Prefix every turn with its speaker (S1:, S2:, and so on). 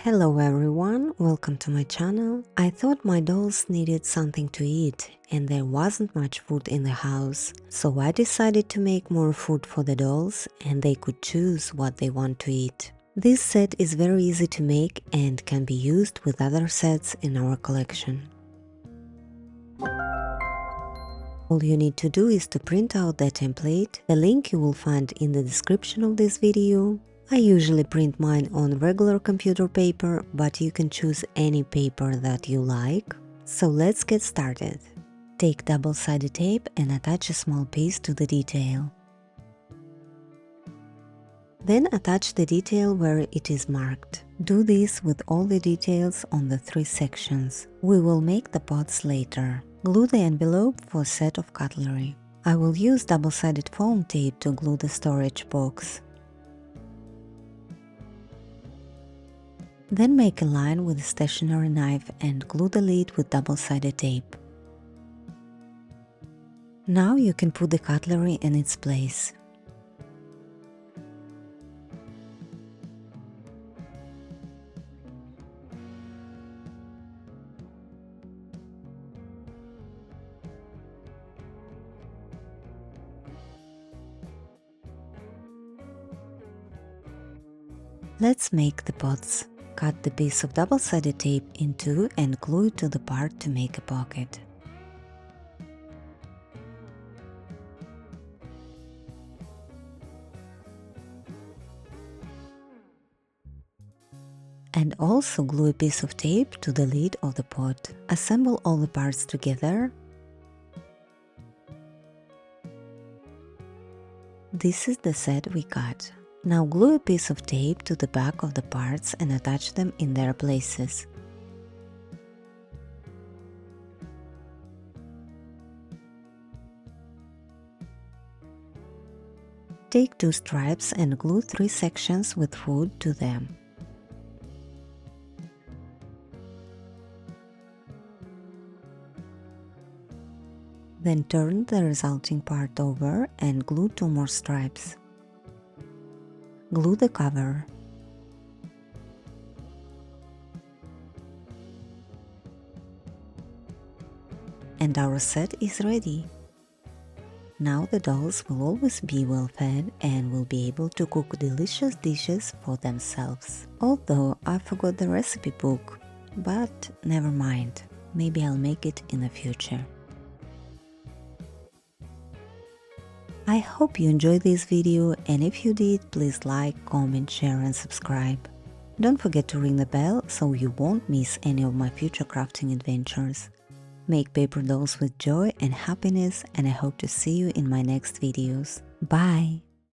S1: Hello everyone, welcome to my channel. I thought my dolls needed something to eat and there wasn't much food in the house, so I decided to make more food for the dolls and they could choose what they want to eat. This set is very easy to make and can be used with other sets in our collection. All you need to do is to print out the template, the link you will find in the description of this video. I usually print mine on regular computer paper, but you can choose any paper that you like. So let's get started. Take double-sided tape and attach a small piece to the detail. Then attach the detail where it is marked. Do this with all the details on the 3 sections. We will make the pots later. Glue the envelope for a set of cutlery. I will use double-sided foam tape to glue the storage box. Then make a line with a stationary knife and glue the lid with double-sided tape. Now you can put the cutlery in its place. Let's make the pots. Cut the piece of double-sided tape in 2 and glue it to the part to make a pocket. And also glue a piece of tape to the lid of the pot. Assemble all the parts together. This is the set we got. Now glue a piece of tape to the back of the parts and attach them in their places. Take 2 stripes and glue 3 sections with food to them. Then turn the resulting part over and glue 2 more stripes. Glue the cover. And our set is ready. Now the dolls will always be well fed and will be able to cook delicious dishes for themselves. Although I forgot the recipe book, but never mind, maybe I'll make it in the future. I hope you enjoyed this video, and if you did, please like, comment, share and subscribe. Don't forget to ring the bell so you won't miss any of my future crafting adventures. Make paper dolls with joy and happiness, and I hope to see you in my next videos. Bye!